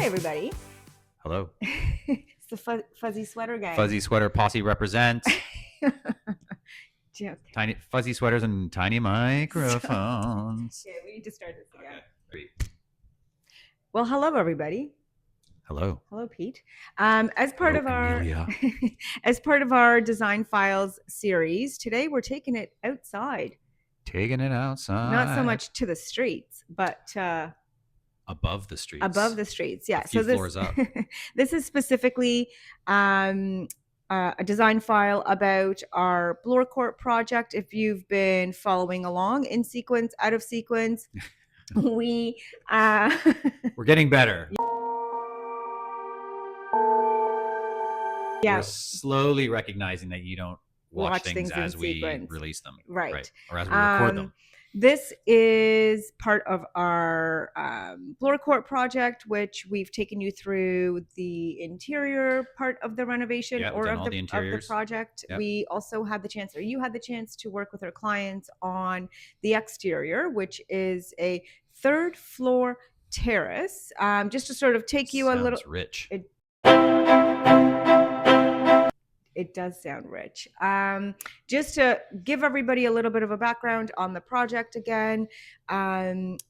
Hi, everybody. Hello. It's the fuzzy sweater gang. Fuzzy sweater posse represents. Joke. Tiny fuzzy sweaters and tiny microphones. Yeah, we need to start this again. Okay. Well, hello, everybody. Hello. Hello, Pete. As part of our Emilia. as part of our Design Files series, today we're taking it outside. Taking it outside. Not so much to the streets, but above the streets. Above the streets, yeah. A few floors up. This is specifically a design file about our Bloorcourt project. If you've been following along in sequence, out of sequence, we're getting better. Yeah. We're slowly recognizing that you don't watch things as we sequence. Release them. Right. Or as we record them. This is part of our Bloorcourt project, which we've taken you through the interior part of the renovation or of the project. Yep. We also had the chance, or you had the chance, to work with our clients on the exterior, which is a 3rd floor terrace. Just to sort of take you a little. Sounds rich. It does sound rich. Just to give everybody a little bit of a background on the project again,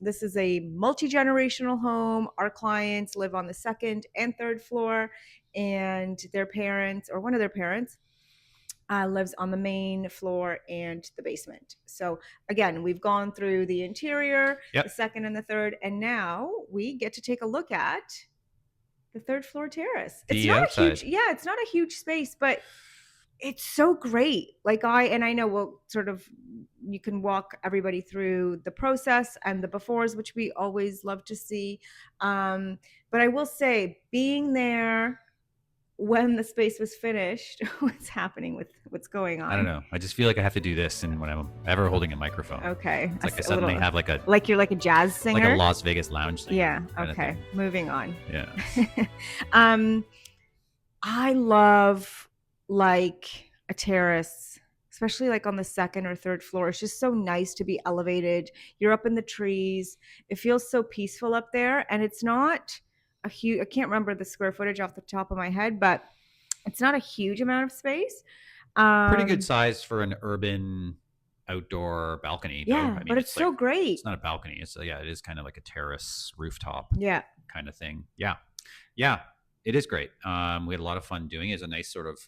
this is a multi-generational home. Our clients live on the 2nd and 3rd floor, and their parents, or one of their parents, lives on the main floor and the basement. So again, we've gone through the interior, the 2nd and the 3rd, and now we get to take a look at the 3rd floor terrace. It's not a huge, it's not a huge space, but it's so great. I know we'll sort of, you can walk everybody through the process and the befores, which we always love to see. But I will say, being there when the space was finished, what's happening with what's going on? I don't know. I just feel like I have to do this, and when I'm ever holding a microphone, okay, it's like I suddenly have like you're like a jazz singer, like a Las Vegas lounge singer. Yeah. Okay. Moving on. Yeah. I love like a terrace, especially like on the 2nd or 3rd floor. It's just so nice to be elevated. You're up in the trees. It feels so peaceful up there, and it's not a huge, I can't remember the square footage off the top of my head, but it's not a huge amount of space. Pretty good size for an urban outdoor balcony. Yeah, I mean, but it's so like, great. It's not a balcony. It's it is kind of like a terrace rooftop. Yeah. Kind of thing. Yeah. Yeah. It is great. We had a lot of fun doing it. It's a nice sort of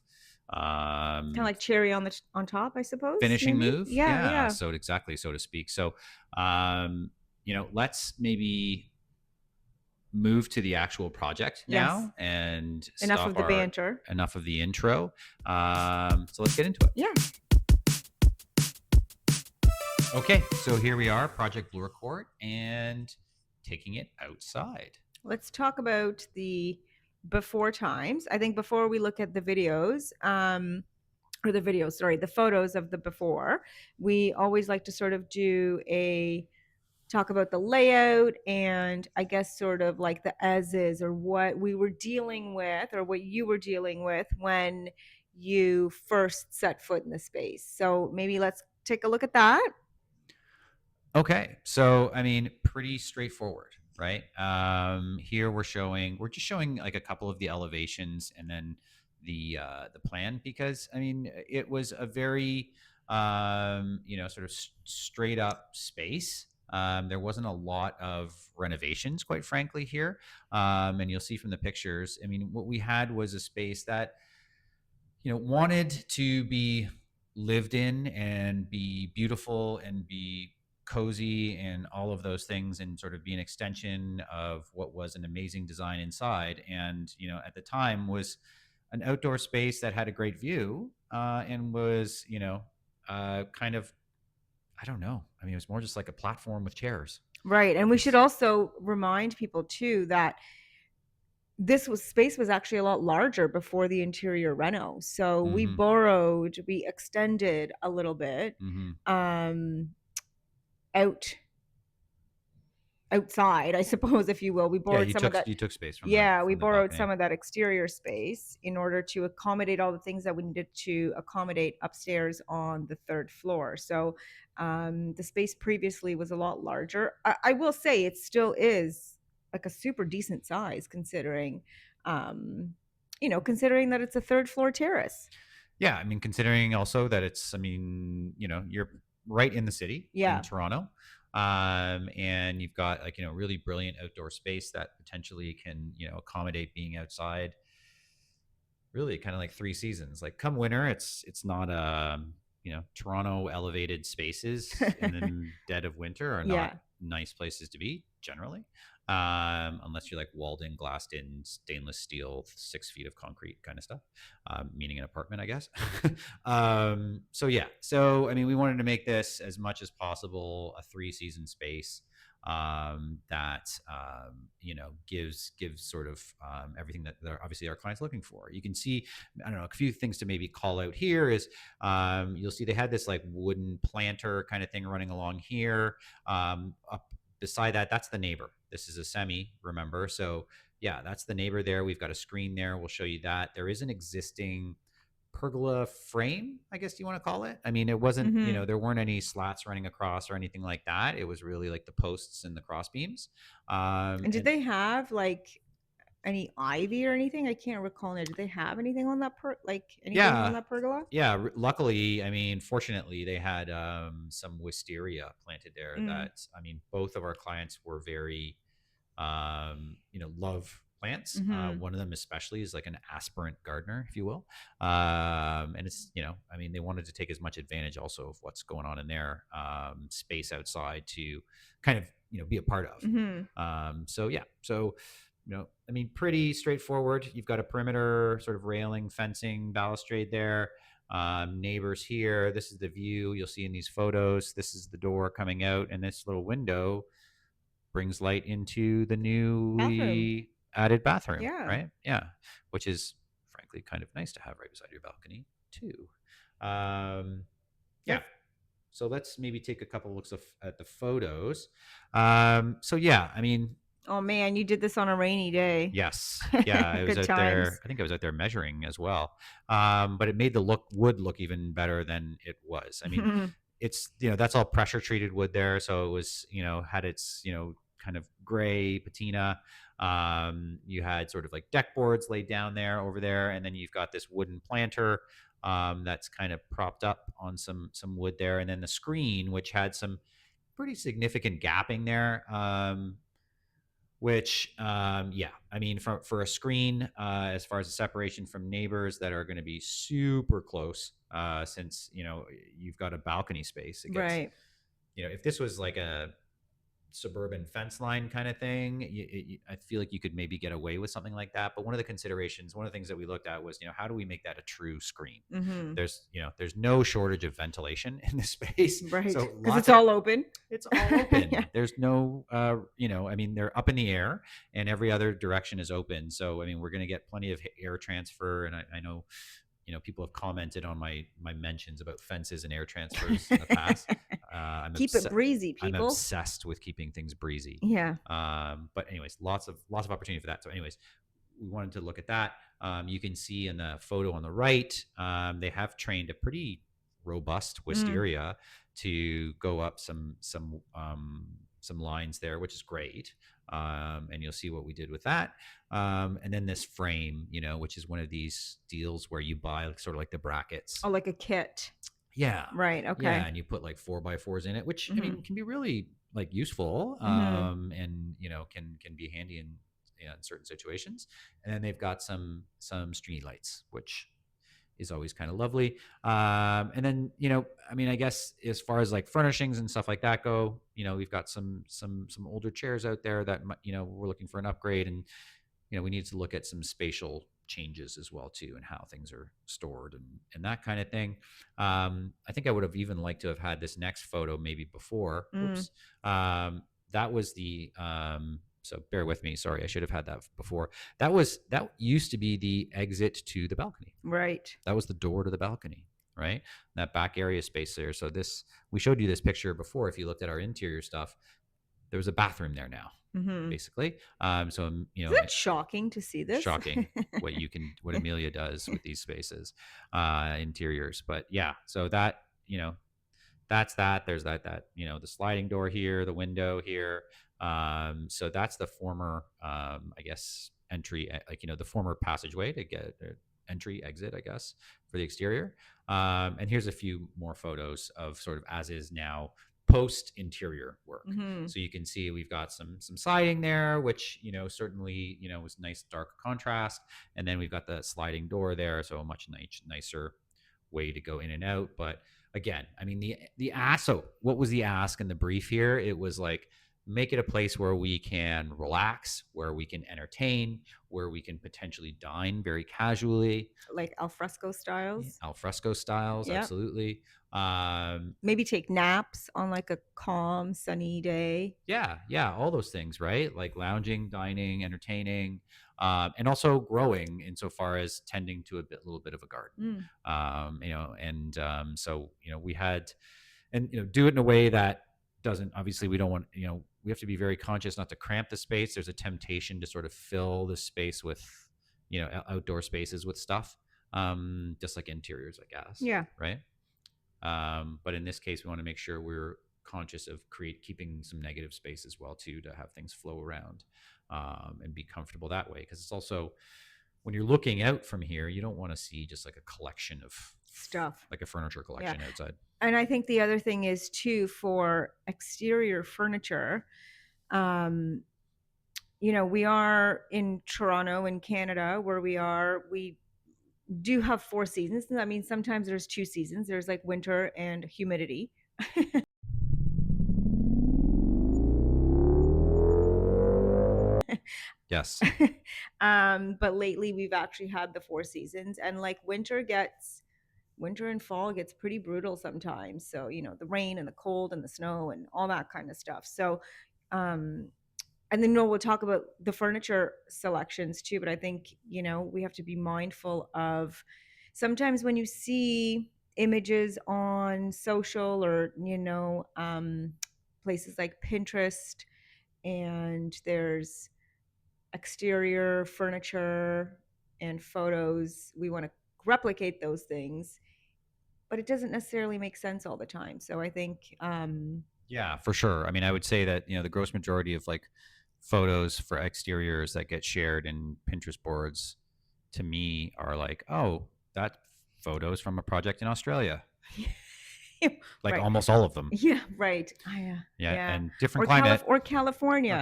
kind of like cherry on top, I suppose. Finishing move. Yeah. So exactly, so to speak. So let's maybe move to the actual project now, and enough of the banter, enough of the intro. So let's get into it. Yeah. Okay, so here we are, Project Bloorcourt, and taking it outside. Let's talk about the before times. I think before we look at the videos, the photos of the before, we always like to sort of talk about the layout, and I guess sort of like the as is, or what we were dealing with, or what you were dealing with when you first set foot in the space. So maybe let's take a look at that. Okay, so I mean, pretty straightforward, right? Here we're just showing like a couple of the elevations and then the plan, because I mean, it was a very sort of straight up space. There wasn't a lot of renovations, quite frankly, here. And you'll see from the pictures, I mean, what we had was a space that, wanted to be lived in and be beautiful and be cozy and all of those things, and sort of be an extension of what was an amazing design inside. And, at the time was an outdoor space that had a great view, and was, kind of, I don't know. I mean, it was more just like a platform with chairs. Right. And we should also remind people too that this space was actually a lot larger before the interior reno. So we extended a little bit outside, I suppose, if you will. We borrowed some of that. You took space from we borrowed some of that exterior space in order to accommodate all the things that we needed to accommodate upstairs on the 3rd floor. So the space previously was a lot larger. I will say it still is like a super decent size considering, um, considering that it's a third floor terrace. Yeah, I mean, considering also that it's, I mean, you're right in the city in Yeah. Toronto, and you've got like really brilliant outdoor space that potentially can accommodate being outside. Really, kind of like three seasons. Like come winter, it's not Toronto elevated spaces in the dead of winter are not Yeah. nice places to be generally, unless you're like walled in, glassed in, stainless steel, 6 feet of concrete kind of stuff, meaning an apartment, I guess. So yeah, so I mean, we wanted to make this as much as possible a three-season space that gives sort of everything that obviously our clients looking for. You can see, I don't know, a few things to maybe call out here is you'll see they had this like wooden planter kind of thing running along here. Up beside that, that's the neighbor. This is a semi, remember? So yeah, that's the neighbor there. We've got a screen there. We'll show you that. There is an existing pergola frame, I guess you want to call it. I mean, it wasn't, Hmm. there weren't any slats running across or anything like that. It was really like the posts and the cross beams. And did And they have like any ivy or anything? I can't recall now. Did they have anything on that anything on yeah, that pergola? yeah. Luckily, I mean, fortunately, they had some wisteria planted there. Mm. That I mean, both of our clients were very love plants. Hmm. One of them especially is like an aspirant gardener, if you will. And it's, I mean, they wanted to take as much advantage also of what's going on in their space outside to kind of, be a part of. Hmm. So yeah, so, I mean, pretty straightforward. You've got a perimeter sort of railing, fencing, balustrade there. Neighbors here. This is the view you'll see in these photos. This is the door coming out, and this little window brings light into the Bathroom. newly added bathroom, Yeah. right? Yeah, which is frankly kind of nice to have right beside your balcony too. Um, yeah. That's, So let's maybe take a couple looks at the photos. So yeah, I mean, oh man, you did this on a rainy day. yes, yeah, I was Good out there. times. I think I was out there measuring as well. But it made the wood look even better than it was. I mean, it's that's all pressure treated wood there, so it was had its kind of gray patina. You had sort of like deck boards laid down there over there, and then you've got this wooden planter that's kind of propped up on some wood there, and then the screen which had some pretty significant gapping there. Which yeah, I mean, for a screen, as far as the separation from neighbors that are going to be super close, since you've got a balcony space, it gets, Right. if this was like a suburban fence line kind of thing, I feel like you could maybe get away with something like that. But one of the considerations, one of the things that we looked at was, how do we make that a true screen? Hmm. There's no shortage of ventilation in this space, Right. so Because lots it's of all open. it's all open. Yeah. There's no, I mean, they're up in the air and every other direction is open. So, I mean, we're going to get plenty of air transfer. And I know, people have commented on my mentions about fences and air transfers in the past. Keep it breezy, I'm people. obsessed with keeping things breezy. Yeah. But anyways, lots of opportunity for that. So anyways, we wanted to look at that. You can see in the photo on the right, they have trained a pretty robust Mm. wisteria to go up some lines there, which is great. And you'll see what we did with that. And then this frame, which is one of these deals where you buy like, sort of like the brackets. Oh, like a kit. Yeah. Right. Yeah. Okay. And you put like 4x4s in it, which I Hmm. mean can be really like useful. Hmm. And can be handy in certain situations. And then they've got some stringy lights, which is always kind of lovely. And then, I mean, I guess as far as like furnishings and stuff like that go, we've got some older chairs out there that, we're looking for an upgrade, and, we need to look at some spatial changes as well too, and how things are stored and that kind of thing. I think I would have even liked to have had this next photo maybe before. Mm. Whoops. That was the, so bear with me. Sorry, I should have had that before. That used to be the exit to the balcony. Right. That was the door to the balcony, right? That back area space there. So we showed you this picture before. If you looked at our interior stuff, there was a bathroom there now, Hmm. basically. So Is that shocking to see this? shocking what Emilia does with these spaces, interiors. But yeah, so that that's that. There's that the sliding door here, the window here. So that's the former, I guess, entry, like the former passageway to get entry exit, I guess, for the exterior. And here's a few more photos of sort of as is now post interior work. Mm-hmm. So you can see we've got some siding there, which certainly was nice dark contrast, and then we've got the sliding door there, so a much nicer way to go in and out. But again, I mean the ask. So what was the ask in the brief here? It was like make it a place where we can relax, where we can entertain, where we can potentially dine very casually, Like alfresco styles. alfresco styles, Yeah. absolutely. Maybe take naps on like a calm, sunny day. Yeah, all those things, right? Like lounging, dining, entertaining, and also growing insofar as tending to little bit of a garden. And so we had, and do it in a way that doesn't, obviously we don't want, we have to be very conscious not to cramp the space. There's a temptation to sort of fill the space with outdoor spaces with stuff, just like interiors, I guess. Yeah. Right. But in this case, we want to make sure we're conscious of keeping some negative space as well too, to have things flow around, and be comfortable that way. Because it's also, when you're looking out from here, you don't want to see just like a collection of stuff, like a furniture collection outside. And I think the other thing is too, for exterior furniture, we are in Toronto in Canada, where we do have 4 seasons. I mean, sometimes there's 2 seasons. There's like winter and humidity. Yes. But lately we've actually had the 4 seasons, and like winter and fall gets pretty brutal sometimes. So, the rain and the cold and the snow and all that kind of stuff. So, and then we'll talk about the furniture selections too, but I think, we have to be mindful of sometimes when you see images on social or, places like Pinterest, and there's exterior furniture and photos, we want to replicate those things, but it doesn't necessarily make sense all the time. So I think yeah, for sure. I mean, I would say that the gross majority of like photos for exteriors that get shared in Pinterest boards to me are like, oh, that photos from a project in Australia. Like right. Almost all of them. Yeah, right. Yeah, and different climate. Or California.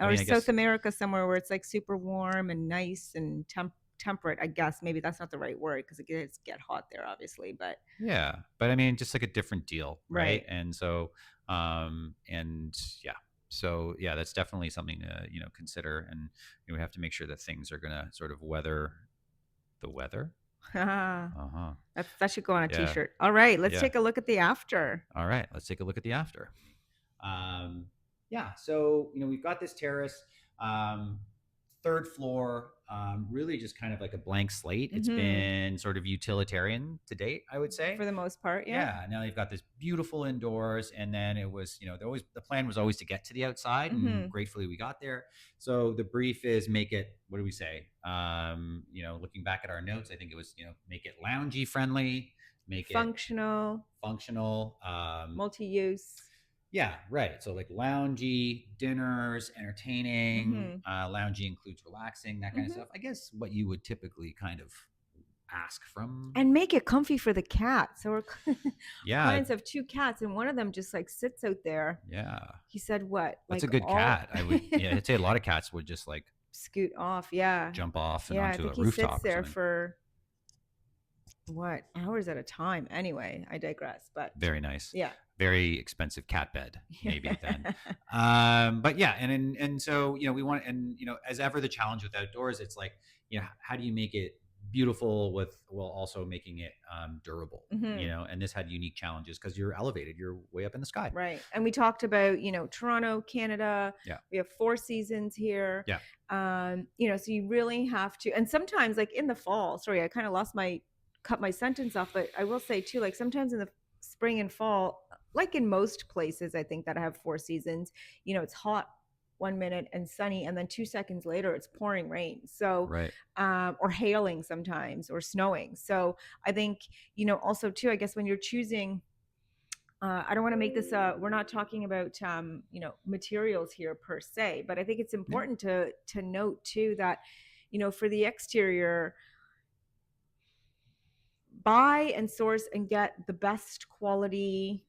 I mean, South America somewhere where it's like super warm and nice and temperate, I guess. Maybe that's not the right word, because it gets hot there, obviously. But yeah, but I mean, just like a different deal, right? Right. And so, and yeah, so yeah, that's definitely something to consider, and we have to make sure that things are gonna sort of weather the weather. That should go on a Yeah. t-shirt. All right, let's Yeah. take a look at the after. All right, let's take a look at the after. Yeah, so we've got this terrace, 3rd floor, really just kind of like a blank slate. It's been sort of utilitarian to date, I would say, For the most part, yeah. Now you've got this beautiful indoors, and then it was the plan was always to get to the outside, and gratefully we got there. So the brief is make it, what do we say, looking back at our notes, I think it was make it loungy friendly, make Functional, it multi-use. yeah, right. So like loungy, dinners, entertaining. Loungy includes relaxing, that kind of stuff. I guess what you would typically kind of ask from. And make it comfy for the cat. So we're Yeah. clients have 2 cats, and one of them just like sits out there. Yeah. He said, what? That's a good cat. I'd say a lot of cats would just like scoot off. Yeah. jump off and Yeah, I onto think a he rooftop sits there or something. for hours at a time. Anyway, I digress. But Very nice. yeah. Very expensive cat bed, maybe then. But yeah, and so we want, and as ever, the challenge with outdoors, it's like how do you make it beautiful while also making it durable, and this had unique challenges because you're elevated, you're way up in the sky, right? And we talked about Toronto, Canada. Yeah, we have 4 seasons here. Yeah. So you really have to, and sometimes like in the fall, sorry, I kind of cut my sentence off, but I will say too, like sometimes in the spring and fall, like in most places, I think that have 4 seasons, it's hot 1 minute and sunny, and then 2 seconds later it's pouring rain. So, right. Or hailing sometimes, or snowing. So I think, also too, I guess when you're choosing I don't want to make this we're not talking about materials here per se, but I think it's Yeah. important to note too that for the exterior, buy and source and get the best quality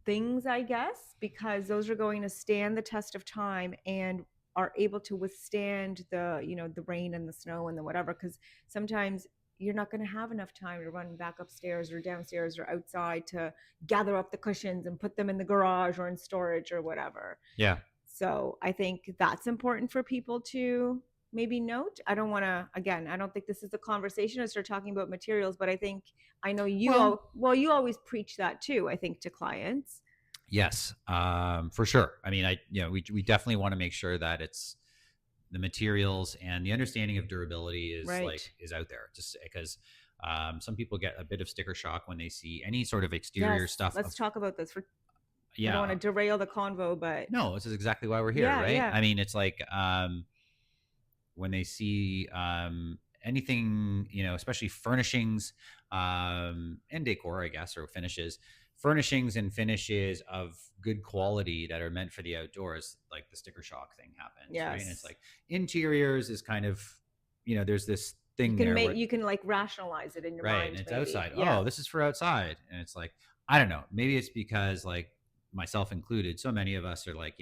things, I guess, because those are going to stand the test of time and are able to withstand the rain and the snow and the whatever. Because sometimes you're not going to have enough time to run back upstairs or downstairs or outside to gather up the cushions and put them in the garage or in storage or whatever. Yeah. So I think that's important for people to maybe note. I don't want to, again, I don't think this is a conversation to start talking about materials, but I know Well, you always preach that too, I think, to clients. yes, for sure. I mean, we definitely want to make sure that it's the materials and the understanding of durability Right. is out there, just because some people get a bit of sticker shock when they see any sort of exterior Yes. stuff of, Let's talk about this. I don't want yeah. to derail the convo, but No, this is exactly why we're here, yeah, right? yeah. I mean, it's like when they see anything, especially furnishings and decor, I guess, or finishes, furnishings and finishes of good quality that are meant for the outdoors, like the sticker shock thing happens, right? And it's Yes. like interiors is kind of, there's this You thing can there make where, you can like rationalize it in your right, and mind, it's maybe. outside. Yeah. Oh, this is for outside, and it's like, I don't know. Maybe it's because, like, myself included, so many of us are like,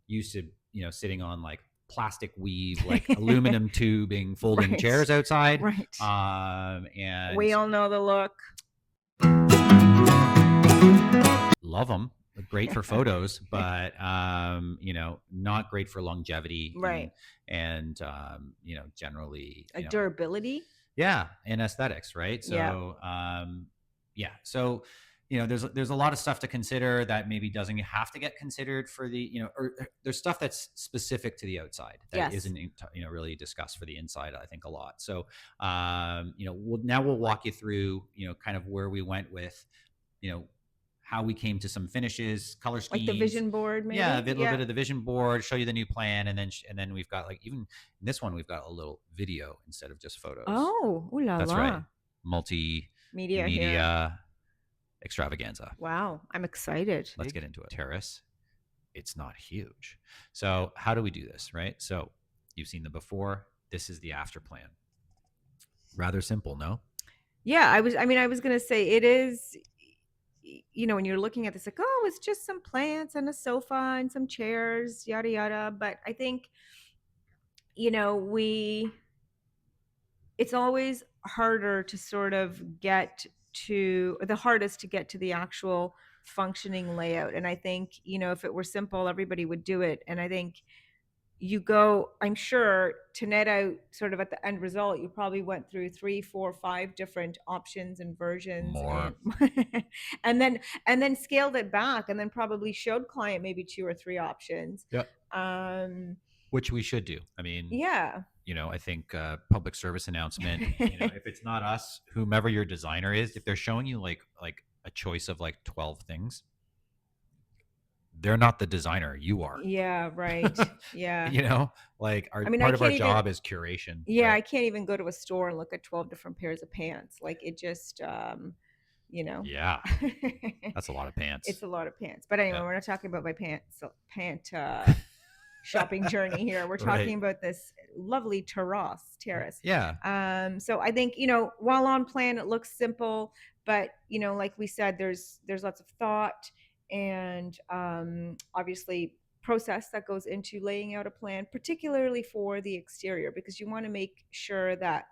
used to, sitting on like plastic weave, like aluminum tubing, folding Right. chairs outside, Right. and We all know the look. love them. Great for photos, but not great for longevity Right. and generally, A durability. yeah, and aesthetics, right? Yeah. So yeah, so there's a lot of stuff to consider that maybe doesn't have to get considered for the or there's stuff that's specific to the outside that Yes. isn't really discussed for the inside, I think, a lot. So we'll walk you through kind of where we went with you know how we came to some finishes, color Like the schemes. vision board, Yeah, a maybe. little Yeah. bit of the vision board, show you the new plan, and then we've got, like, even in this one we've got a little video instead of just photos. Oh, ooh la That's right, la. Media here. multimedia extravaganza. Wow. I'm excited. Let's get into it. Terrace, it's not huge. So how do we do this, right? So you've seen the before. This is the after plan. Rather simple, no? Yeah, I was going to say it is when you're looking at this like, oh, it's just some plants and a sofa and some chairs, yada yada, but I think we it's always harder to sort of get to the hardest to get to the actual functioning layout. And I think, if it were simple, everybody would do it. And I think I'm sure, to net out sort of at the end result, you probably went through 3, 4, 5 different options and versions and More. and then scaled it back and then probably showed client maybe 2 or 3 options. Yep. um Which we should do. I mean, yeah. I think public service announcement. If it's not us, whomever your designer is, if they're showing you like a choice of like 12 things, they're not the designer. You are. Yeah, right. Yeah. Like, our I mean, I part of our can't even job is curation, yeah, right? I can't even go to a store and look at 12 different pairs of pants. Like, it just you know. Yeah, that's a lot of pants. It's a lot of pants. But anyway, Yeah. we're not talking about my pant shopping journey here. We're talking Right. about this lovely terrace. Yeah. So I think, while on plan it looks simple, but like we said, there's lots of thought and obviously process that goes into laying out a plan, particularly for the exterior, because you want to make sure that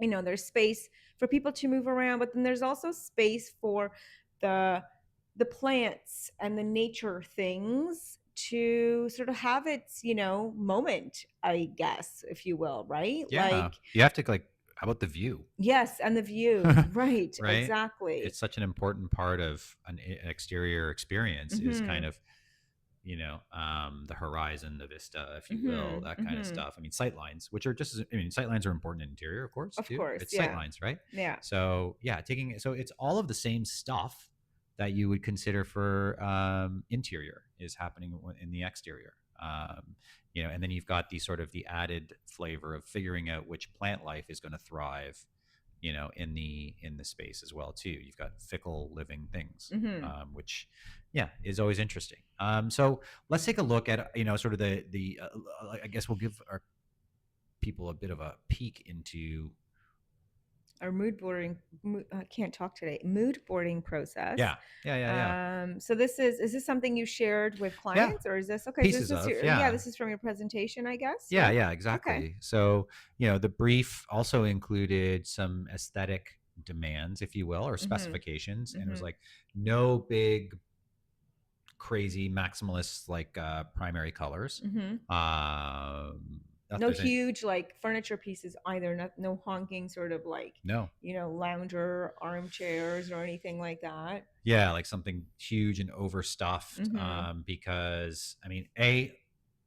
there's space for people to move around, but then there's also space for the the plants and the nature things to sort of have its moment, I guess, if you will, right? Yeah. Like, You have to, like, how about the view? yes, and the view, right? Right? Exactly. It's such an important part of an exterior experience, is kind Mm-hmm. of, the horizon, the vista, if you will, Mm-hmm. that kind of Mm-hmm. stuff. I mean, sight lines, which are just I mean, sight lines are important in interior, of course, Of too. course, It's sight yeah. lines, right? Yeah. So yeah, so it's all of the same stuff that you would consider for interior is happening in the exterior. And then you've got the sort of the added flavor of figuring out which plant life is going to thrive in the space as well too. You've got fickle living things, Mm-hmm. which yeah is always interesting. So let's take a look at sort of the I guess we'll give our people a bit of a peek into. Our I can't talk today. Mood boarding process. Yeah, yeah, yeah, yeah, So is this something you shared with yeah. clients, or is this okay? So Pieces of, yeah, yeah. this is from your presentation, I guess. Yeah, Yeah. yeah, Okay. exactly. So, the brief also included some aesthetic demands, if you will, or Mm-hmm. specifications. And it was Mm-hmm. like no big, crazy maximalist like primary colors. Mm-hmm. Not No there's any, huge like furniture pieces either. No honking sort of like no. lounger armchairs or anything like that. Yeah, like something huge and overstuffed. Mm-hmm. Because I mean,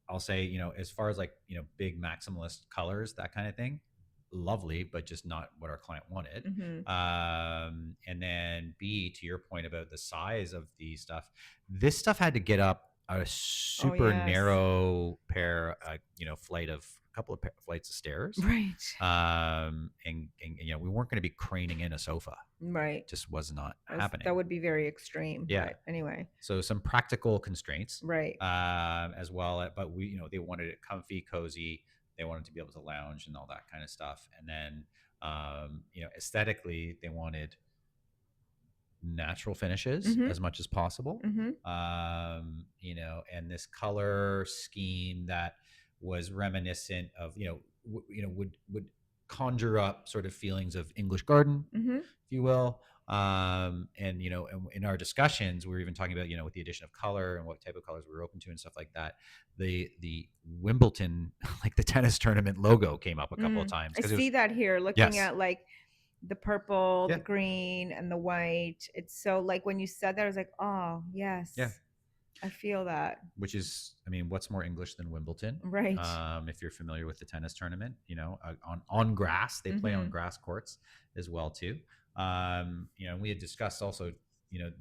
I'll say, as far as like, big maximalist colors, that kind of thing, lovely, but just not what our client wanted. Mm-hmm. And then B, to your point about the size of the stuff, this stuff had to get up a Oh super yes. narrow flight of a couple of flights of stairs. Right. And we weren't going to be craning in a sofa. Right. Just was not happening. That would be very extreme. Yeah. But anyway. So some practical constraints, Right. as well. But they wanted it comfy, cozy. They wanted to be able to lounge and all that kind of stuff. And then, aesthetically, they wanted natural finishes Mm-hmm. as much as possible. Mm-hmm. And this color scheme that was reminiscent of, would conjure up sort of feelings of English garden, Mm-hmm. if you will. And in our discussions, we were even talking about, with the addition of color and what type of colors we were open to and stuff like that. The Wimbledon, like the tennis tournament logo, came up a couple of times I because it see was that here, looking yes, at like the purple, yeah, the green, and the white. It's so like when you said that, I was like, oh yes, yeah. I feel that. Which is, I mean, what's more English than Wimbledon? Right. If you're familiar with the tennis tournament, on grass, they play on Mm-hmm. grass courts as well too. We had discussed also,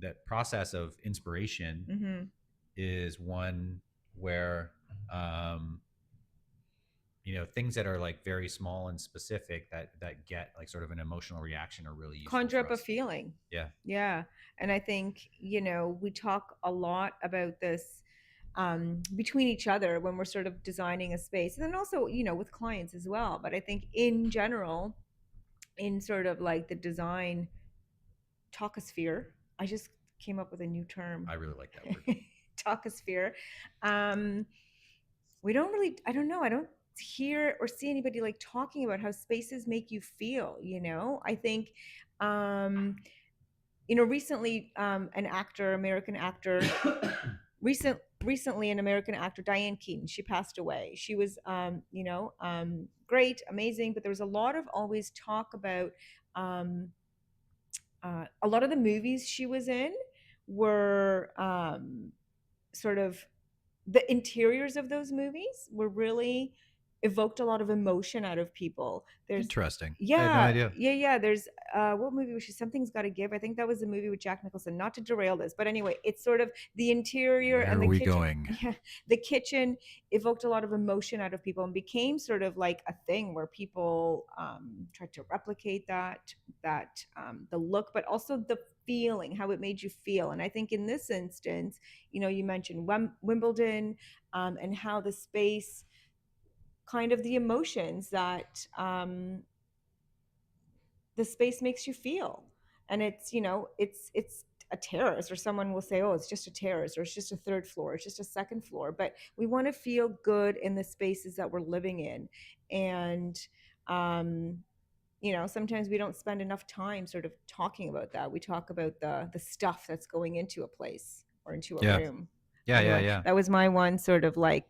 that process of inspiration Mm-hmm. is one where, things that are like very small and specific that get like sort of an emotional reaction are really useful Conjure for up a us. feeling. Yeah, Yeah. And I think, we talk a lot about this between each other when we're sort of designing a space. And then also, with clients as well. But I think in general, in sort of like the design talkosphere, I just came up with a new term. I really like that word. Talkosphere. Um, we don't really, I don't know, I don't hear or see anybody like talking about how spaces make you feel. I think recently an actor, American actor, recently an American actor, Diane Keaton, she passed away. She was great, amazing, but there was a lot of always talk about a lot of the movies she was in were sort of the interiors of those movies were really evoked a lot of emotion out of people. There's Interesting. I had no yeah, idea. yeah. There's what movie was she? Something's Got to Give. I think that was the movie with Jack Nicholson. Not to derail this, but anyway, it's sort of the interior Where and are the we kitchen. going? Yeah, the kitchen evoked a lot of emotion out of people and became sort of like a thing where people tried to replicate that the look, but also the feeling, how it made you feel. And I think in this instance, you mentioned Wimbledon, and how the space, kind of the emotions that the space makes you feel. And it's a terrace, or someone will say, oh, it's just a terrace, or it's just a third floor, it's just a second floor, but we want to feel good in the spaces that we're living in. And sometimes we don't spend enough time sort of talking about that. We talk about the stuff that's going into a place or into a Yeah. room. Yeah, Anyway, yeah. that was my one sort of like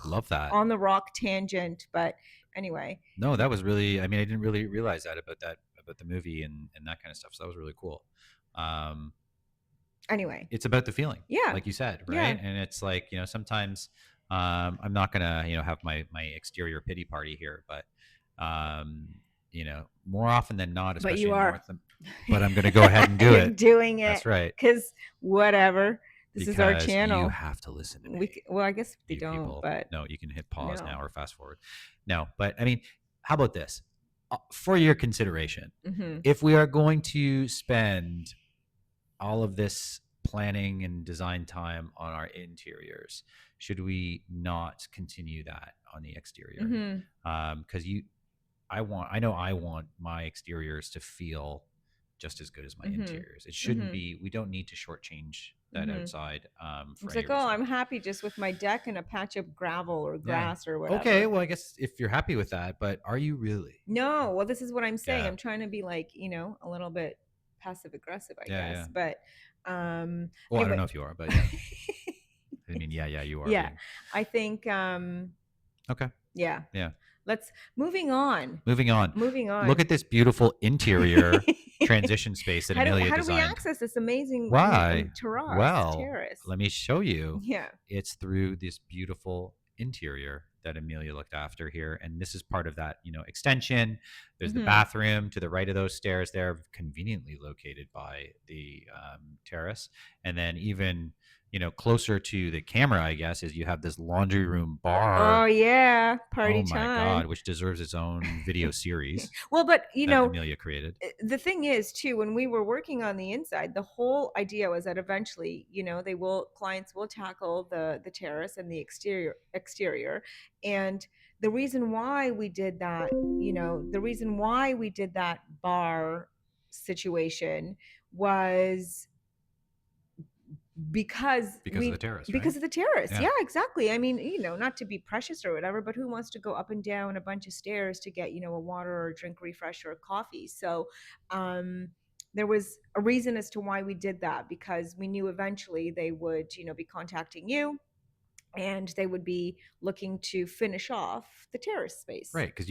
Love that. on the rock tangent, but anyway. No, that was really, I mean, I didn't really realize that about the movie and that kind of stuff. So that was really cool. Anyway, it's about the feeling. Yeah. Like you said, right? Yeah. And it's like, sometimes I'm not gonna, have my exterior pity party here, but more often than not, especially you in are. North, but I'm gonna go ahead and do You're it. doing it. That's right. Because whatever. This is our Because channel. you have to listen to me. Well, I guess they you don't, people. but No, you can hit pause No. now or fast forward. No, but I mean, how about this? for your consideration, Mm-hmm. if we are going to spend all of this planning and design time on our interiors, should we not continue that on the exterior? Mm-hmm. Because I want my exteriors to feel just as good as my Mm-hmm. interiors. It shouldn't Mm-hmm. be. We don't need to shortchange that Mm-hmm. outside for It's any like, oh, reason. I'm happy just with my deck and a patch of gravel or Yeah. grass or Okay. whatever. Well, I guess if you're happy with that, but are you really? No, well, this is what I'm saying. Yeah. I'm trying to be like, a little bit passive aggressive, I Yeah. Yeah. guess. But Well, I don't anyway. know if you are, but yeah. I mean, yeah, you are Yeah, being I think okay. yeah. Yeah. Let's moving on. Moving on. Moving Look on. at this beautiful interior transition space that Emilia how do we designed. access this amazing Why? Well, terrace? let me show you. Yeah. It's through this beautiful interior that Amelia looked after here. And this is part of that, extension. There's the Mm-hmm. bathroom to the right of those stairs there, conveniently located by the terrace. And then even, closer to the camera, I guess, is you have this laundry room Oh bar. yeah, party Oh my time. God, which deserves its own video series Well, but that Amelia created. the thing is too, when we were working on the inside, the whole idea was that eventually, clients will tackle the terrace and the exterior. And the reason why we did that, the reason why we did that bar situation was because Because of the terrace, right? because of the terrace. Yeah. Yeah, exactly. I mean, not to be precious or whatever, but who wants to go up and down a bunch of stairs to get, a water or a drink refresh or a coffee? So there was a reason as to why we did that, because we knew eventually they would, be contacting you and they would be looking to finish off the terrace space. Right, because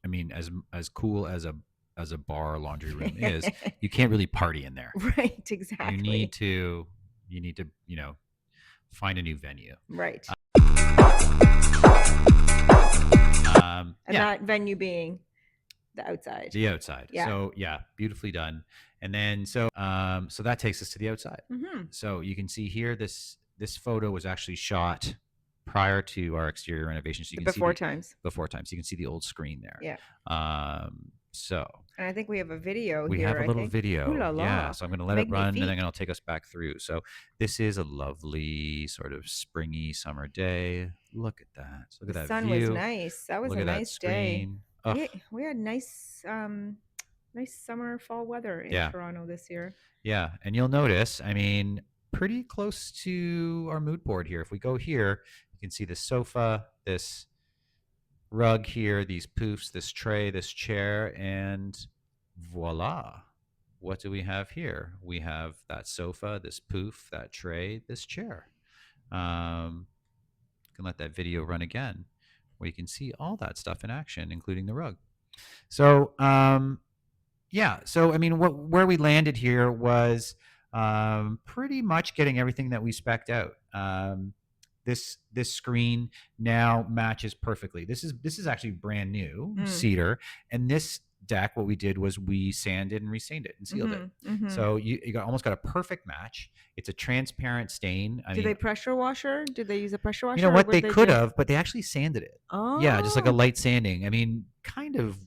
I mean, as cool as a bar laundry room is, you can't really party in there. Right, exactly. You need to, find a new venue. Right. And that venue being the outside. The outside. Yeah. So yeah, beautifully done. And then so that takes us to the outside. Mm-hmm. So you can see here this photo was actually shot prior to our exterior renovation. So you can before see times. Before times. So you can see the old screen there. Yeah. So and I think we have a video we here. have a little I think. video. Ooh la la. Yeah. So I'm going to let it run, and then it'll take us back through. So this is a lovely sort of springy summer day. Look at that. Look at that sun view. Was nice. That was Look a at nice that screen. day. We had nice summer fall weather in Toronto this year. Yeah, and you'll notice, I mean, pretty close to our mood board here. If we go here, you can see the sofa, this rug here, these poofs, this tray, this chair, and voila. What do we have here? We have that sofa, this poof, that tray, this chair. You can let that video run again, where you can see all that stuff in action, including the rug. So, yeah. So, I mean, where we landed here was pretty much getting everything that we spec'd out. This screen now matches perfectly. This is actually brand new cedar, and this deck, what we did was we sanded and restained it and sealed it. So you almost got a perfect match. It's a transparent stain. Did they pressure washer? Did they use a pressure washer? You know what? They could have, but they actually sanded it. Oh, yeah, just like a light sanding. I mean, kind of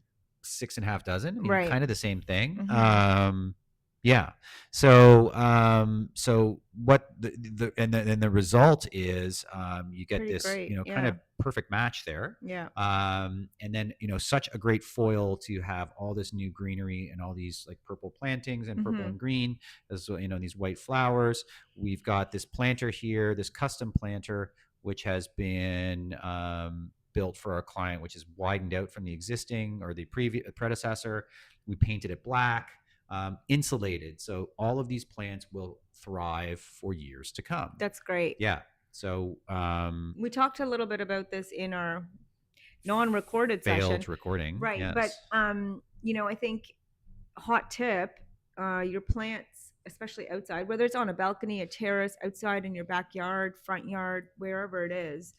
6.5 dozen. I mean, right. Kind of the same thing. Yeah. So what the result is, you get pretty this, great. kind of perfect match there. Yeah. And then, such a great foil to have all this new greenery and all these like purple plantings and purple and green, as well, these white flowers. We've got this planter here, this custom planter, which has been built for our client, which is widened out from the existing or the previous predecessor. We painted it black, insulated, so all of these plants will thrive for years to come. That's great. Yeah. So we talked a little bit about this in our non-recorded session. Recording, right? Yes. But I think hot tip: your plants, especially outside, whether it's on a balcony, a terrace, outside in your backyard, front yard, wherever it is,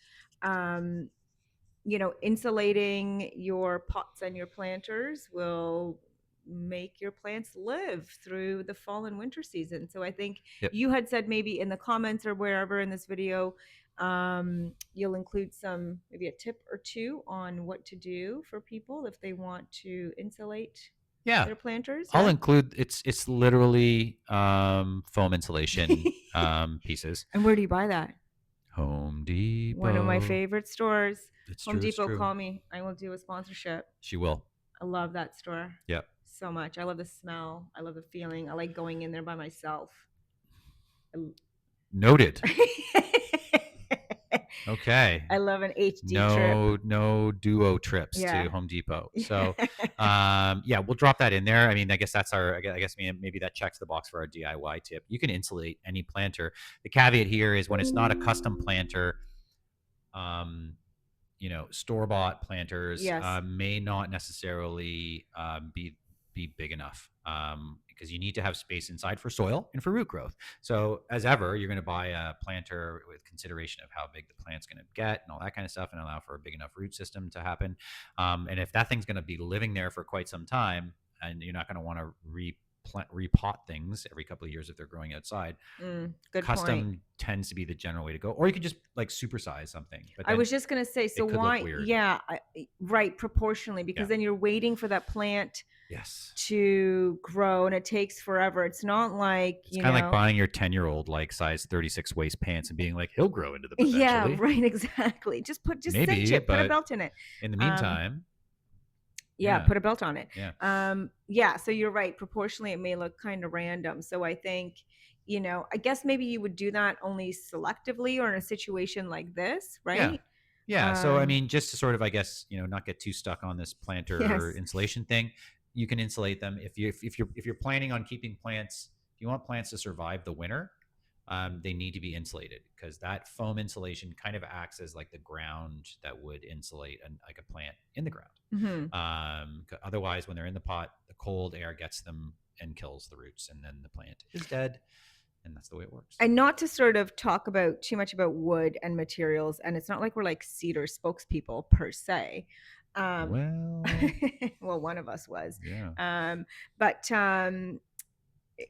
insulating your pots and your planters will make your plants live through the fall and winter season. So I think Yep. you had said maybe in the comments or wherever in this video, you'll include some, maybe a tip or two on what to do for people if they want to insulate Yeah. their planters. I'll Yeah. include it's literally foam insulation pieces. And where do you buy that? Home Depot. One of my favorite stores. It's Home true. It's Depot, true. call me. I will do a sponsorship. She will. I love that store. Yep. So much. I love the smell. I love the feeling. I like going in there by myself. Noted. Okay. I love an HD trip. No duo trips to Home Depot. So, yeah, we'll drop that in there. I mean, I guess that's our. I guess maybe that checks the box for our DIY tip. You can insulate any planter. The caveat here is when it's not a custom planter. Store-bought planters may not necessarily be big enough because you need to have space inside for soil and for root growth. So as ever, you're going to buy a planter with consideration of how big the plant's going to get and all that kind of stuff, and allow for a big enough root system to happen. And if that thing's going to be living there for quite some time, and you're not going to want to repot things every couple of years if they're growing outside. Good Custom point. Tends to be the general way to go, or you could just like supersize something. But I was just gonna say, so why? Yeah, right, proportionally, because then you're waiting for that plant to grow, and it takes forever. It's not like it's kind of like buying your 10-year-old like size 36 waist pants and being like, he'll grow into them eventually. Yeah, right, exactly. Just cinch it, put a belt in it. In the meantime. Put a belt on it. Yeah. So you're right. Proportionally, it may look kind of random. So I think, I guess maybe you would do that only selectively or in a situation like this, right? Yeah. So, I mean, just to sort of, I guess, not get too stuck on this planter insulation thing, you can insulate them. If you're planning on keeping plants, if you want plants to survive the winter, they need to be insulated because that foam insulation kind of acts as like the ground that would insulate like a plant in the ground. Otherwise, when they're in the pot, the cold air gets them and kills the roots, and then the plant is dead. And that's the way it works. And not to sort of talk about too much about wood and materials, and it's not like we're like cedar spokespeople per se. Well, one of us was. Yeah. But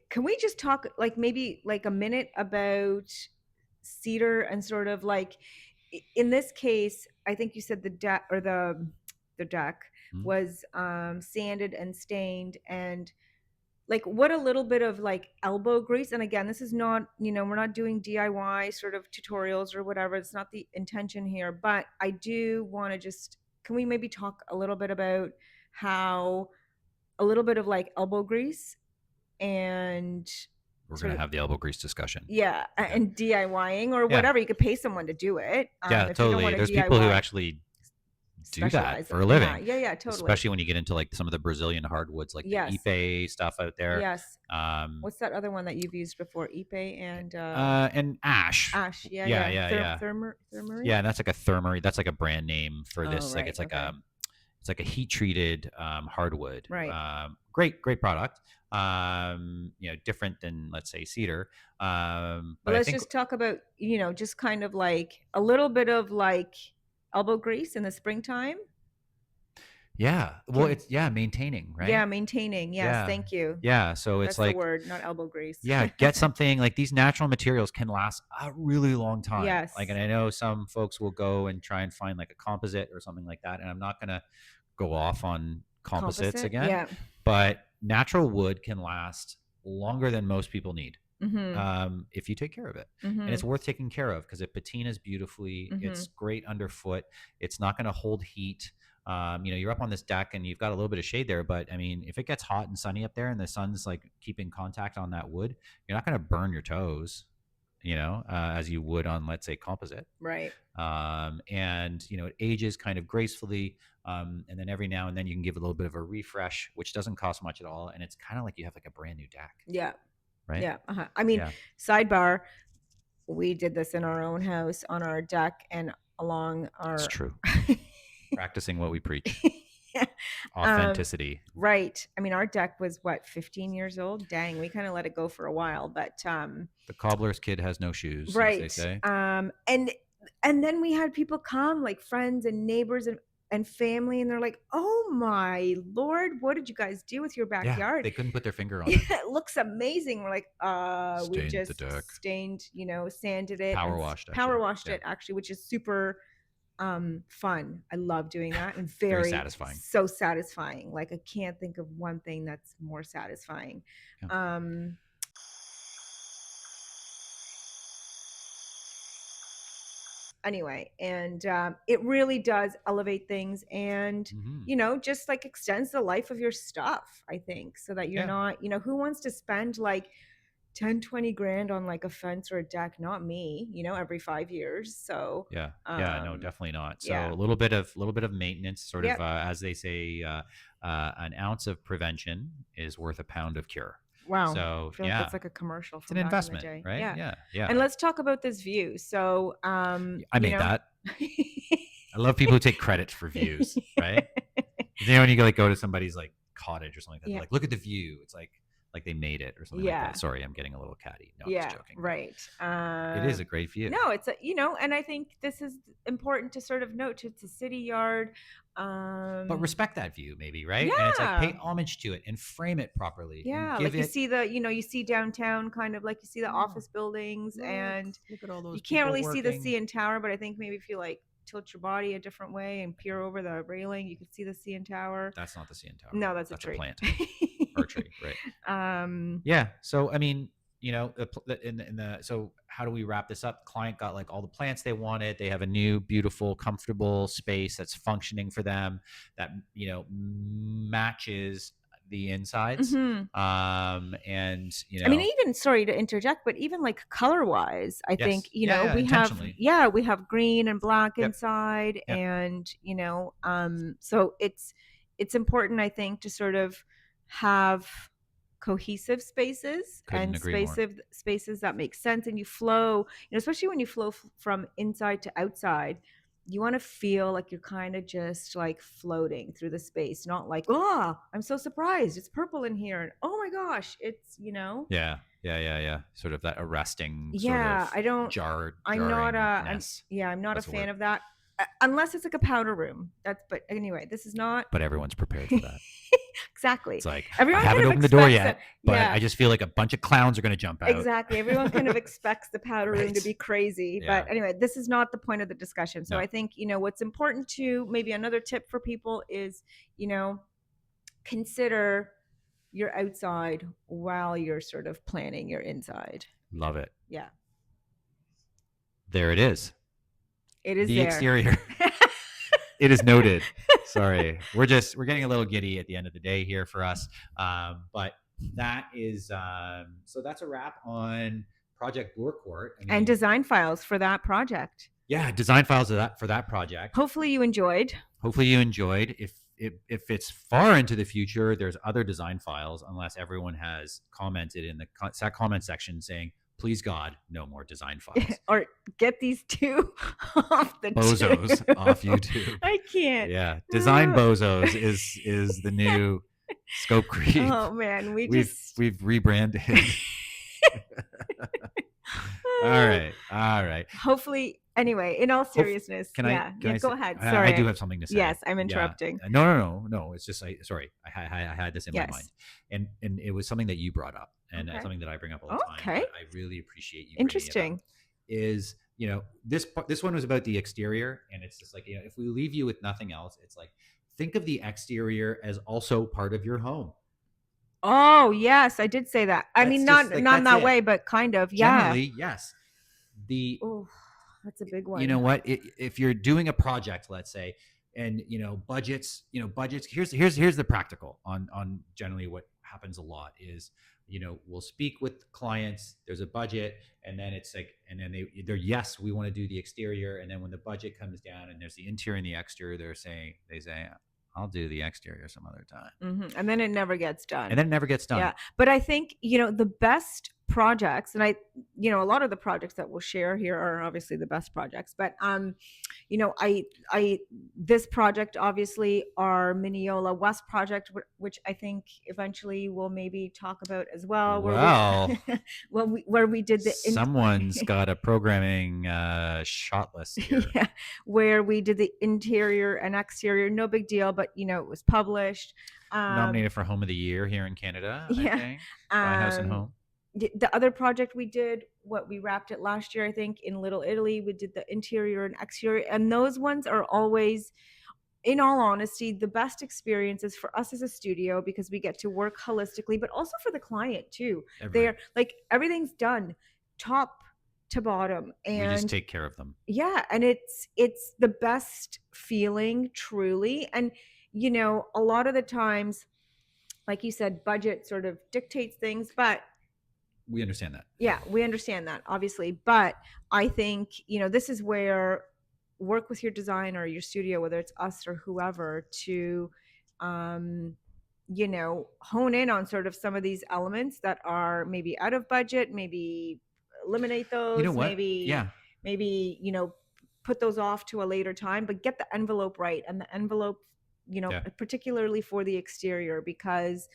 can we just talk like maybe like a minute about cedar and sort of like in this case, I think you said the deck or the deck was sanded and stained, and like what a little bit of like elbow grease. And again, this is not, we're not doing DIY sort of tutorials or whatever. It's not the intention here, but I do want to can we maybe talk a little bit about how a little bit of like elbow grease and we're going to have the elbow grease discussion. Yeah. And DIYing or whatever. You could pay someone to do it. Yeah, totally. There's people who actually do that for a living. Yeah, totally. Especially when you get into like some of the Brazilian hardwoods, like the Ipe stuff out there. Yes. What's that other one that you've used before? Ipe and ash. Ash. Yeah. Yeah, that's like a thermery. That's like a brand name for this. Like it's like a heat treated hardwood. Right. Great product. Different than let's say cedar. But let's just talk about just kind of like a little bit of like elbow grease in the springtime. Yeah. Well, it's maintaining, right? Yeah, maintaining. Yes, yeah. Thank you. Yeah. So it's that's like the word, not elbow grease. Yeah, get something like these natural materials can last a really long time. Yes. Like, and I know some folks will go and try and find like a composite or something like that. And I'm not gonna go off on composites again. Yeah. But natural wood can last longer than most people need. If you take care of it. And it's worth taking care of because it patinas beautifully. It's great underfoot. It's not going to hold heat. You're up on this deck and you've got a little bit of shade there, but I mean, if it gets hot and sunny up there and the sun's like keeping contact on that wood, you're not going to burn your toes, as you would on, let's say, composite. Right. And it ages kind of gracefully. And then every now and then you can give a little bit of a refresh, which doesn't cost much at all. And it's kind of like you have like a brand new deck. Yeah. Right. Yeah. I mean, sidebar, we did this in our own house on our deck and along our. It's true. Practicing what we preach. Authenticity. Right. I mean, our deck was 15 years old. Dang, we kind of let it go for a while, but the cobbler's kid has no shoes, right. as they say. And then we had people come, like friends and neighbors, and and family, and they're like, "Oh my lord, what did you guys do with your Yeah, backyard?" they couldn't put their finger on it. It looks amazing. We're like, we Stained the just deck. stained, sanded it and Power washed, power actually. washed Yeah. it, actually, which is super fun. I love doing that, and Very very satisfying. so satisfying. Like, I can't think of one thing that's more satisfying. Yeah. um anyway, and it really does elevate things, and Mhm. just like extends the life of your stuff, I think, so that you're Yeah. not, who wants to spend like 10-20 grand on like a fence or a deck? Not me, every 5 years. So Yeah. Yeah. No, um definitely not. So yeah. a little bit of maintenance, sort of, Yep. as they say, an ounce of prevention is worth a pound of cure. Wow. So I feel like yeah, that's like a commercial it's an from back in the investment, day. right? Yeah. Yeah. And Yeah. let's talk about this view. So I made that. I love people who take credit for views, right? When you go to somebody's like cottage or something like that, they're Yeah. like, look at the view. It's like they made it or something like Yeah. that. Sorry, I'm getting a little catty. No, I'm just Yeah, joking. right. It is a great view. No, it's and I think this is important to sort of note. It's a city yard. But respect that view, maybe, right? And it's like, Yeah. pay homage to it and frame it properly and Yeah, give like you it. see you see downtown, kind of like you see the Yeah, office buildings, and look at all you those can't people really see the working. CN Tower, but I think maybe if you like tilt your body a different way and peer over the railing, you could see the CN Tower. That's not the CN Tower. No, that's a a tree. plant. Or tree, right? um Yeah. So I mean, so how do we wrap this up? The client got like all the plants they wanted. They have a new, beautiful, comfortable space that's functioning for them, that matches the insides. mhm. And I mean, even, sorry to interject, but even like color wise, I think, yes, yeah, we have, intentionally. we have green and black Yep. inside. Yep. And, so it's important, I think, to sort of have cohesive spaces Couldn't and agree more. spaces that make sense, and you flow, especially when you flow from inside to outside. You want to feel like you're kind of just like floating through the space, not like, oh, I'm so surprised it's purple in here, and oh my gosh, it's, Yeah. Yeah. Sort of that arresting, sort yeah. of I don't I'm not jarringness. I'm not a That's the fan word. of that, unless it's like a powder room. But anyway, this is not. But everyone's prepared for that. Exactly. It's like, I Everyone haven't kind of opened the door expects yet, that. but Yeah, I just feel like a bunch of clowns are going to jump out. exactly. Everyone kind of expects the powder room to Right. be crazy. Yeah. But anyway, this is not the point of the discussion. So No. I think, what's important to, maybe another tip for people is, consider your outside while you're sort of planning your inside. Love it. Yeah. There it is. It is The there. exterior. It is noted. Sorry. We're getting a little giddy at the end of the day here for us. But that is, so that's a wrap on Project Bloorcourt. And design files for that project. Yeah, design files for that project. Hopefully you enjoyed. If it's far into the future, there's other design files, unless everyone has commented in the comment section saying, please God, no more design files. Or get these two off the bozos tube. off YouTube. I can't. Yeah, design bozos is the new scope creep. Oh man, we've rebranded. All right. Hopefully, anyway, in all seriousness, Can I go ahead. Sorry, I do have something to say. Yes, I'm interrupting. Yeah. No. It's just sorry. I had this in my mind, and it was something that you brought up, and something that I bring up all the time. Okay. I really appreciate you. Interesting. Is this one was about the exterior, and it's just like, if we leave you with nothing else, it's like, think of the exterior as also part of your home. Oh yes, I did say that. I mean, not that way, but kind of. Yeah. Generally, yes. Oh, that's a big one. You know what? If you're doing a project, let's say, and budgets. Here's the practical on generally what happens a lot is, we'll speak with clients. There's a budget, and then it's like, and then they're yes, we want to do the exterior, and then when the budget comes down and there's the interior and the exterior, they say, I'll do the exterior some other time. Mm-hmm. And then it never gets done. Yeah. But I think, the best projects, and a lot of the projects that we'll share here are obviously the best projects, but I this project, obviously our Mineola West project, which I think eventually we'll maybe talk about as well, Well, where we did the someone's got a programming shot list here. yeah, where we did the interior and exterior, no big deal, but it was published. Nominated for Home of the Year here in Canada, I Yeah. think. By House and Um, Home. the other project we did, we wrapped it last year, I think, in Little Italy. We did the interior and exterior, and those ones are always, in all honesty, the best experiences for us as a studio, because we get to work holistically, but also for the client too. They're like, everything's done top to bottom, We just and take care of them. yeah, and it's the best feeling, truly. And a lot of the times, like you said, budget sort of dictates things, but We understand that. yeah, we understand that, obviously. But I think, this is where work with your designer, your studio, whether it's us or whoever, to hone in on sort of some of these elements that are maybe out of budget, maybe eliminate those, You know what? maybe Yeah. maybe put those off to a later time, but get the envelope right. And the envelope, Yeah. particularly for the exterior, because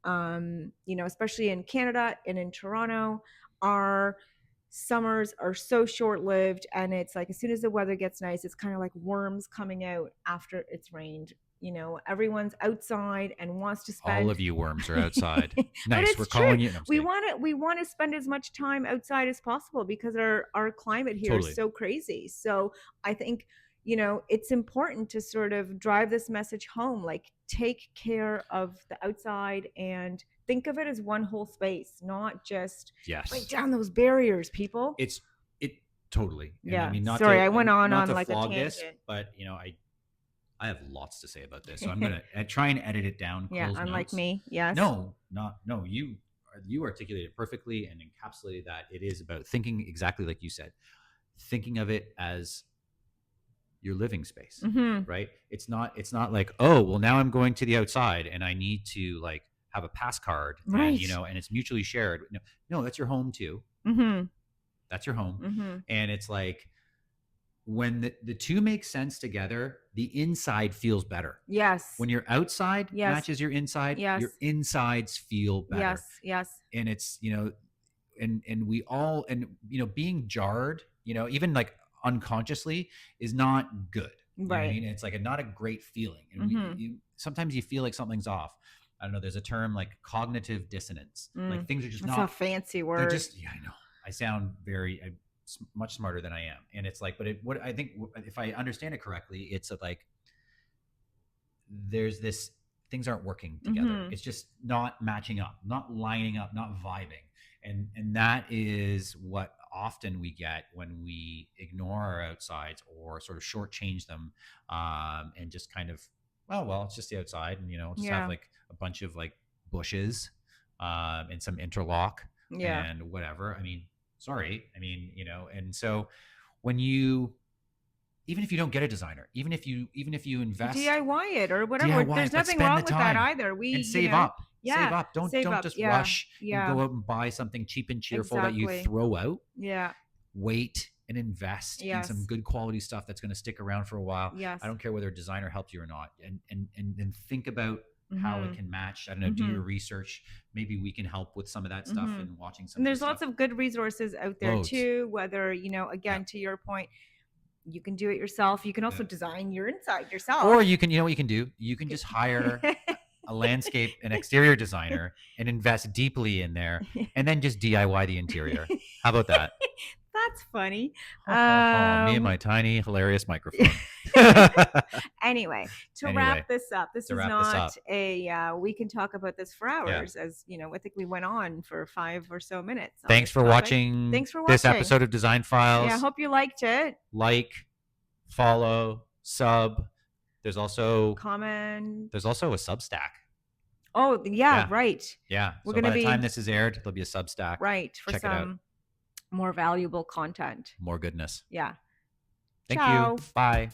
especially in Canada and in Toronto, our summers are so short-lived, and it's like, as soon as the weather gets nice, it's kind of like worms coming out after it's rained. Everyone's outside and wants to spend. All of you worms are outside. But Nice. it's We're true. calling you. No, We want to spend as much time outside as possible, because our climate here Totally. is so crazy. So I think it's important to sort of drive this message home, like, take care of the outside and think of it as one whole space, not just break down those barriers, people. It totally. And yeah. I mean, I went on like a tangent. This, but I have lots to say about this, so I'm gonna try and edit it down. Yeah, unlike notes. Me. Yes. No. You articulated it perfectly and encapsulated that. It is about thinking exactly like you said, thinking of it as your living space, right? It's not like, oh, well, now I'm going to the outside and I need to like have a pass card, right? And it's mutually shared. No, that's your home too. That's your home, and it's like, when the two make sense together, the inside feels better. Yes. When your outside matches your inside, your insides feel better. Yes. And it's and we all, and being jarred, even like unconsciously, is not good. Right. I mean, it's like not a great feeling. And sometimes you feel like something's off. I don't know. There's a term like cognitive dissonance. Like things are just That's not a fancy word. They're just, I know. I sound much smarter than I am. And it's like, but what I think, if I understand it correctly, it's like, there's this, things aren't working together. It's just not matching up, not lining up, not vibing. And that is what often we get when we ignore our outsides or sort of shortchange them, and just kind of, well, it's just the outside, and just have like a bunch of like bushes, and some interlock, and whatever. I mean, sorry. I mean, and so when you, even if you don't get a designer, even if you invest, DIY it or whatever, there's nothing wrong with that either. And save up. Save up. Don't just rush and go out and buy something cheap and cheerful that you throw out. Yeah. Wait and invest in some good quality stuff that's going to stick around for a while. Yes. I don't care whether a designer helped you or not. And think about how it can match. I don't know, do your research. Maybe we can help with some of that stuff and watching some. And there's lots of good resources out there too, whether, again, to your point, you can do it yourself. You can also design your inside yourself. Or you can, what you can do? You can just hire a landscape and exterior designer and invest deeply in there, and then just DIY the interior. How about that? That's funny. Me and my tiny, hilarious microphone. Anyway, to wrap this up, this is not a, we can talk about this for hours, as I think we went on for 5 or so minutes. Thanks for watching this episode of Design Files. Yeah, I hope you liked it. Like, follow, sub. There's also comment. There's also a Substack. Oh, yeah. Right. Yeah. We're gonna by the time this is aired, there'll be a Substack. Right. For some more valuable content. More goodness. Yeah. Thank you. Bye.